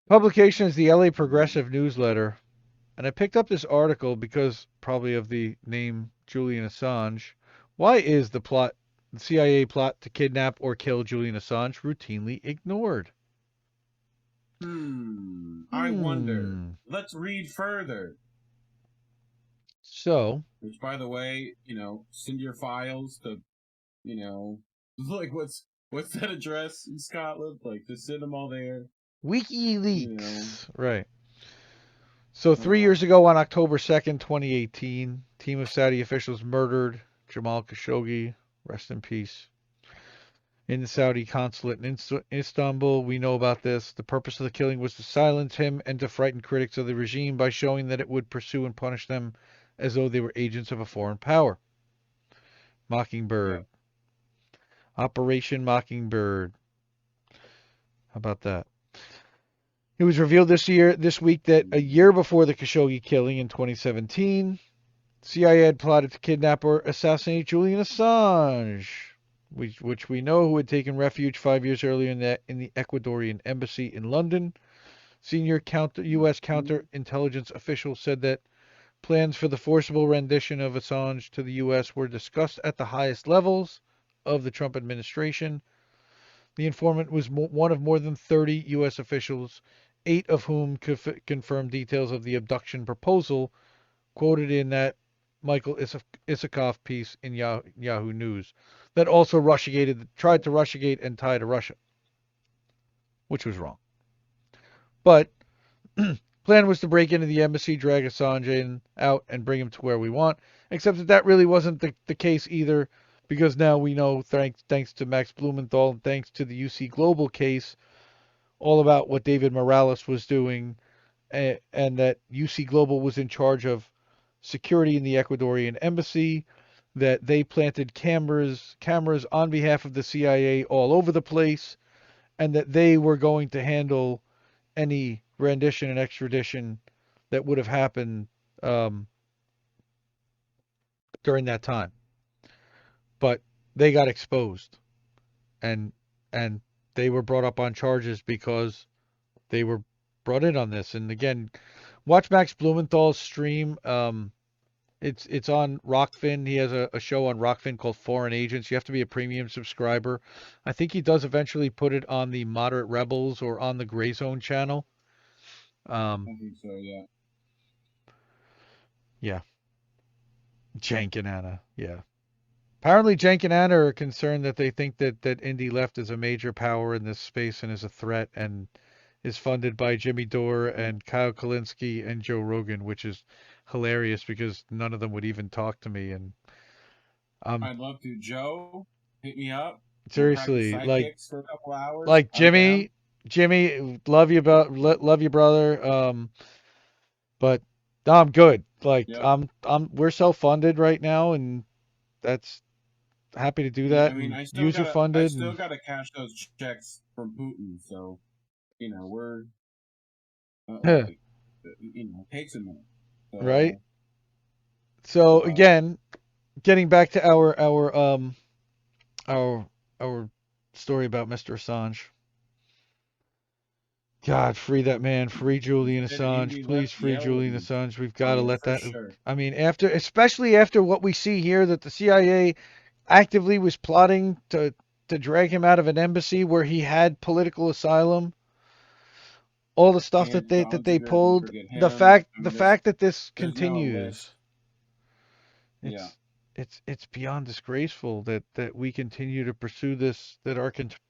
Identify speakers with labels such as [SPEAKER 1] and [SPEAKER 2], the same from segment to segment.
[SPEAKER 1] Publication is the LA Progressive newsletter. And I picked up this article because probably of the name Julian Assange. Why is the CIA plot to kidnap or kill Julian Assange routinely ignored?
[SPEAKER 2] I wonder.
[SPEAKER 1] Hmm.
[SPEAKER 2] Let's read further.
[SPEAKER 1] So,
[SPEAKER 2] Which, by the way, send your files to, you know, like what's that address in Scotland? Like, just send them all there. You know.
[SPEAKER 1] WikiLeaks. Right. So, three
[SPEAKER 2] Uh,
[SPEAKER 1] years ago on October 2nd, 2018, team of Saudi officials murdered Jamal Khashoggi. Rest in peace. In the Saudi consulate in Istanbul. We know about this. The purpose of the killing was to silence him and to frighten critics of the regime by showing that it would pursue and punish them as though they were agents of a foreign power.
[SPEAKER 2] yeah.
[SPEAKER 1] Mockingbird. Operation Mockingbird. How about that? It was revealed this week, that a year before the Khashoggi killing in 2017, CIA had plotted to kidnap or assassinate Julian Assange, which we know who had taken refuge 5 years earlier in the Ecuadorian embassy in London. Senior U.S. counterintelligence officials said that plans for the forcible rendition of Assange to the U.S. were discussed at the highest levels of the Trump administration. The informant was one of more than 30 U.S. officials, 8 of whom confirmed details of the abduction proposal quoted in that Michael Isikoff piece in Yahoo News that also tried to Russiagate and tie to Russia, which was wrong. But plan was to break into the embassy, drag Assange out, and bring him to where we want. Except that really wasn't the case either, because now we know, thanks to Max Blumenthal and thanks to the UC Global case, all about what David Morales was doing, and that UC Global was in charge of security in the Ecuadorian embassy, that they planted cameras on behalf of the CIA all over the place, and that they were going to handle any rendition and extradition that would have happened um, during that time. But they got exposed, and and they were brought up on charges because they were brought in on this. And again, watch Max Blumenthal's stream. It's on Rockfin. He has a show on Rockfin called Foreign Agents. You have to be a premium subscriber. I think he does eventually put it on the Moderate Rebels or on the Gray Zone channel. Um,
[SPEAKER 2] I think so. Yeah.
[SPEAKER 1] yeah, Jank and Anna. Yeah. Apparently, Cenk and Anna are concerned that they think that Indie Left is a major power in this space and is a threat and is funded by Jimmy Dore and Kyle Kalinske and Joe Rogan, which is hilarious because none of them would even talk to me. And um,
[SPEAKER 2] I'd love to. Joe, hit me up. Want to practice
[SPEAKER 1] seriously,
[SPEAKER 2] sidekicks for a couple hours?
[SPEAKER 1] like
[SPEAKER 2] I'm down.
[SPEAKER 1] Jimmy, love you, brother. But no, I'm good.
[SPEAKER 2] Yep.
[SPEAKER 1] We're self-funded right now, and that's happy to do
[SPEAKER 2] Yeah. I
[SPEAKER 1] that
[SPEAKER 2] mean,
[SPEAKER 1] and
[SPEAKER 2] I
[SPEAKER 1] user-funded
[SPEAKER 2] still
[SPEAKER 1] and
[SPEAKER 2] gotta cash those checks from Putin. So, we're like, it takes a minute.
[SPEAKER 1] right.
[SPEAKER 2] So,
[SPEAKER 1] So
[SPEAKER 2] uh,
[SPEAKER 1] again, getting back to our our story about Mr. Assange. God, free that man, free Julian
[SPEAKER 2] said
[SPEAKER 1] Assange,
[SPEAKER 2] indie
[SPEAKER 1] please
[SPEAKER 2] left
[SPEAKER 1] free Julian
[SPEAKER 2] yelling
[SPEAKER 1] Assange. We've got to
[SPEAKER 2] fire
[SPEAKER 1] let
[SPEAKER 2] for
[SPEAKER 1] that.
[SPEAKER 2] sure.
[SPEAKER 1] I mean, especially after what we see here, that the CIA actively was plotting to drag him out of an embassy where he had political asylum. All the stuff
[SPEAKER 2] And
[SPEAKER 1] that they
[SPEAKER 2] Donziger, don't
[SPEAKER 1] pulled,
[SPEAKER 2] forget him. I
[SPEAKER 1] the
[SPEAKER 2] mean,
[SPEAKER 1] fact that this
[SPEAKER 2] there's now a list.
[SPEAKER 1] continues,
[SPEAKER 2] Yeah.
[SPEAKER 1] it's it's beyond disgraceful that we continue to pursue this, that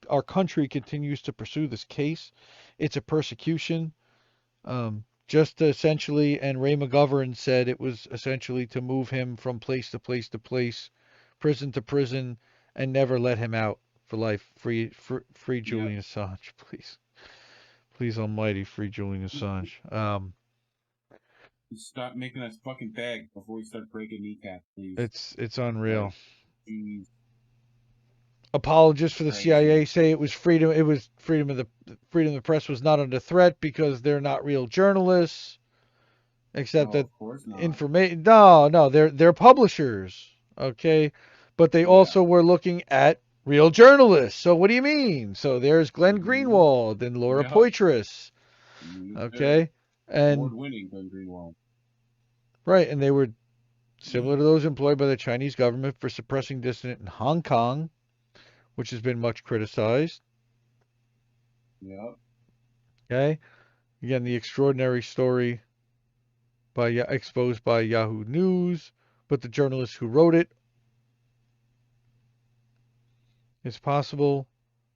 [SPEAKER 1] our country continues to pursue this case. It's a persecution. Just essentially, and Ray McGovern said it was essentially to move him from place to place to place, prison to prison, and never let him out for life. Free
[SPEAKER 2] Yep.
[SPEAKER 1] Julian Assange, please, please, Almighty, free Julian Assange.
[SPEAKER 2] Stop making us fucking beg before we start breaking kneecaps, please.
[SPEAKER 1] It's unreal.
[SPEAKER 2] Like, geez,
[SPEAKER 1] Apologists for the
[SPEAKER 2] crazy.
[SPEAKER 1] CIA say it was freedom. It was freedom of the press was not under threat because they're not real journalists. Except
[SPEAKER 2] No,
[SPEAKER 1] that
[SPEAKER 2] of course not.
[SPEAKER 1] information. No, they're publishers. Okay, but they
[SPEAKER 2] Yeah.
[SPEAKER 1] also were looking at real journalists. So what do you mean? So there's Glenn
[SPEAKER 2] Hmm.
[SPEAKER 1] Greenwald and Laura
[SPEAKER 2] Yep.
[SPEAKER 1] Poitras. Okay, and
[SPEAKER 2] award-winning Glenn Greenwald.
[SPEAKER 1] right, and they were similar to those employed by the Chinese government for suppressing dissident in Hong Kong, which has been much criticized.
[SPEAKER 2] Yep.
[SPEAKER 1] Okay, again, the extraordinary story exposed by Yahoo News, but the journalist who wrote it. It's possible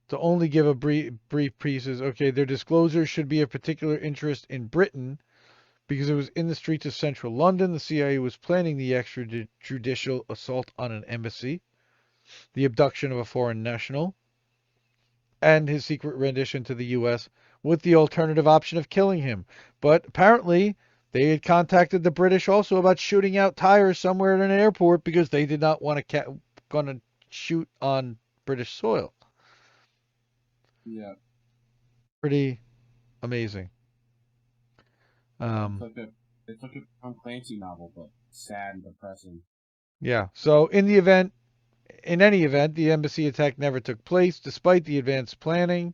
[SPEAKER 1] to only give a brief pieces. Okay, their disclosure should be of particular interest in Britain because it was in the streets of central London. The CIA was planning the extrajudicial assault on an embassy, the abduction of a foreign national, and his secret rendition to the U.S. with the alternative option of killing him. But apparently, they had contacted the British also about shooting out tires somewhere at an airport because they did not want to gonna shoot on British soil.
[SPEAKER 2] Yeah.
[SPEAKER 1] Pretty amazing.
[SPEAKER 2] It's like a Tom Clancy novel, but sad and depressing.
[SPEAKER 1] Yeah. So in any event, the embassy attack never took place, despite the advanced planning.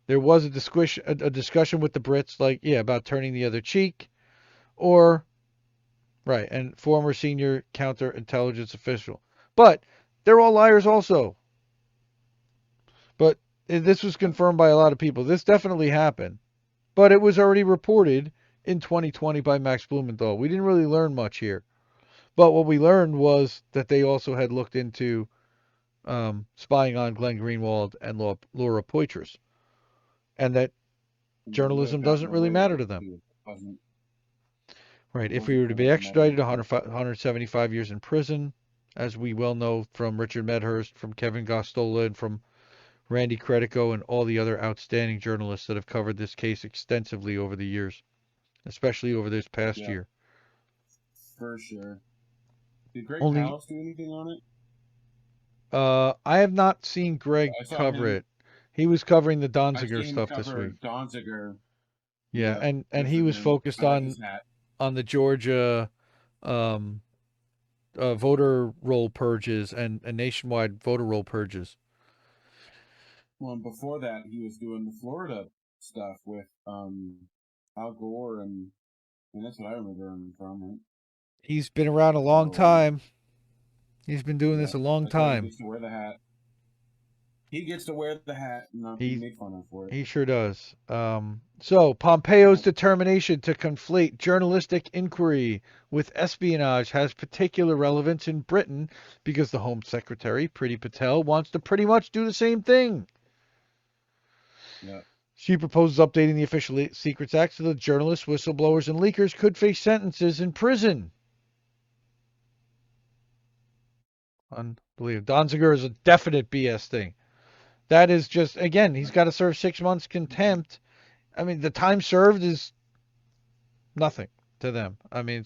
[SPEAKER 1] There was a discussion with the Brits, about turning the other cheek, or right, and former senior counterintelligence official. But they're all liars, also. But this was confirmed by a lot of people. This definitely happened, but it was already reported in 2020 by Max Blumenthal. We didn't really learn much here. But what we learned was that they also had looked into spying on Glenn Greenwald and Laura Poitras, and that
[SPEAKER 2] And they would have
[SPEAKER 1] journalism
[SPEAKER 2] gotten
[SPEAKER 1] doesn't really
[SPEAKER 2] away with
[SPEAKER 1] matter
[SPEAKER 2] it
[SPEAKER 1] to them.
[SPEAKER 2] too.
[SPEAKER 1] Right.
[SPEAKER 2] It
[SPEAKER 1] If we
[SPEAKER 2] wasn't
[SPEAKER 1] were
[SPEAKER 2] for
[SPEAKER 1] to be
[SPEAKER 2] the
[SPEAKER 1] extradited,
[SPEAKER 2] medical support.
[SPEAKER 1] 175 years in prison, as we well know from Richard Medhurst, from Kevin Gostola, and from Randy Credico, and all the other outstanding journalists that have covered this case extensively over the years, especially over this past
[SPEAKER 2] Yeah,
[SPEAKER 1] year.
[SPEAKER 2] for sure. Did Greg
[SPEAKER 1] Only
[SPEAKER 2] Palast do anything on it?
[SPEAKER 1] I have not seen Greg
[SPEAKER 2] I saw
[SPEAKER 1] cover
[SPEAKER 2] him.
[SPEAKER 1] it. He was covering the
[SPEAKER 2] I've
[SPEAKER 1] Donziger
[SPEAKER 2] seen him
[SPEAKER 1] stuff this week.
[SPEAKER 2] cover Donziger.
[SPEAKER 1] Yeah,
[SPEAKER 2] Yeah,
[SPEAKER 1] and
[SPEAKER 2] good
[SPEAKER 1] he
[SPEAKER 2] for
[SPEAKER 1] was
[SPEAKER 2] him.
[SPEAKER 1] focused
[SPEAKER 2] I like his hat.
[SPEAKER 1] on the Georgia um, voter roll purges and nationwide voter roll purges.
[SPEAKER 2] Well, and before that, he was doing the Florida stuff with Al Gore, and that's what I remember him from. Right?
[SPEAKER 1] He's been around a long
[SPEAKER 2] So
[SPEAKER 1] time. He's been doing
[SPEAKER 2] yeah,
[SPEAKER 1] this a long
[SPEAKER 2] that's why he
[SPEAKER 1] time.
[SPEAKER 2] gets to wear the hat. He gets to wear the hat and not be
[SPEAKER 1] He
[SPEAKER 2] made fun of for it.
[SPEAKER 1] he sure does. So Pompeo's
[SPEAKER 2] Yep.
[SPEAKER 1] determination to conflate journalistic inquiry with espionage has particular relevance in Britain because the Home Secretary, Priti Patel, wants to pretty much do the same thing.
[SPEAKER 2] Yeah.
[SPEAKER 1] She proposes updating the Official Secrets Act so that journalists, whistleblowers, and leakers could face sentences in prison. Unbelievable. Donziger is a definite BS thing. That is just, again, he's got to serve 6 months contempt. I mean, the time served is nothing to them. I mean,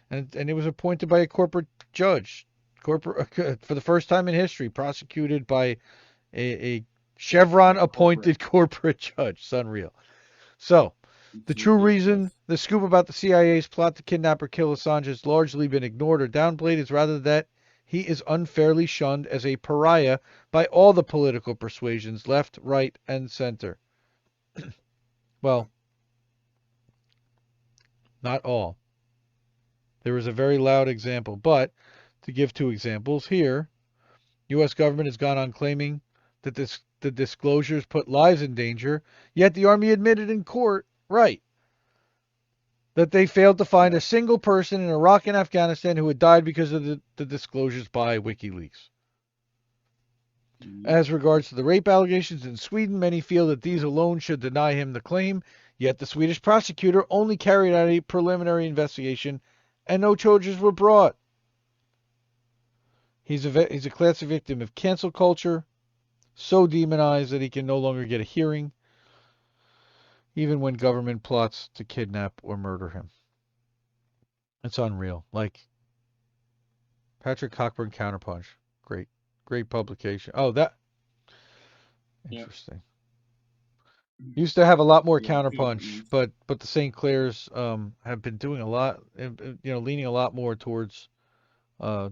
[SPEAKER 1] and it was appointed by a corporate judge, corporate for the first time in history, prosecuted by a Chevron appointed corporate judge. It's unreal. So, the
[SPEAKER 2] It's
[SPEAKER 1] true
[SPEAKER 2] ridiculous.
[SPEAKER 1] reason the scoop about the CIA's plot to kidnap or kill Assange has largely been ignored or downplayed is rather that he is unfairly shunned as a pariah by all the political persuasions, left, right, and center. Well, not all. There is a very loud example, but to give two examples here, U.S. government has gone on claiming that the disclosures put lives in danger, yet the Army admitted in court, right, that they failed to find a single person in Iraq and Afghanistan who had died because of the disclosures by WikiLeaks. As regards to the rape allegations in Sweden, many feel that these alone should deny him the claim, yet the Swedish prosecutor only carried out a preliminary investigation and no charges were brought. He's a classic victim of cancel culture, so demonized that he can no longer get a hearing, even when government plots to kidnap or murder him. It's unreal. Like Patrick Cockburn Counterpunch. Great publication. Oh, that interesting. Used to have a lot more Counterpunch, but the St. Clairs have been doing a lot, leaning a lot more towards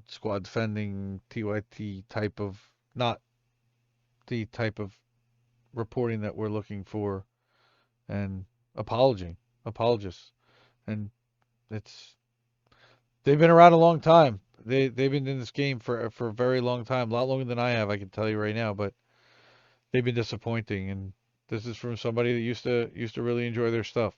[SPEAKER 1] squad defending, TYT type of, not the type of reporting that we're looking for, and apologists, and they've been around a long time. They've been in this game for a very long time, a lot longer than I have. I can tell you right now, but they've been disappointing, and this is from somebody that used to really enjoy their stuff.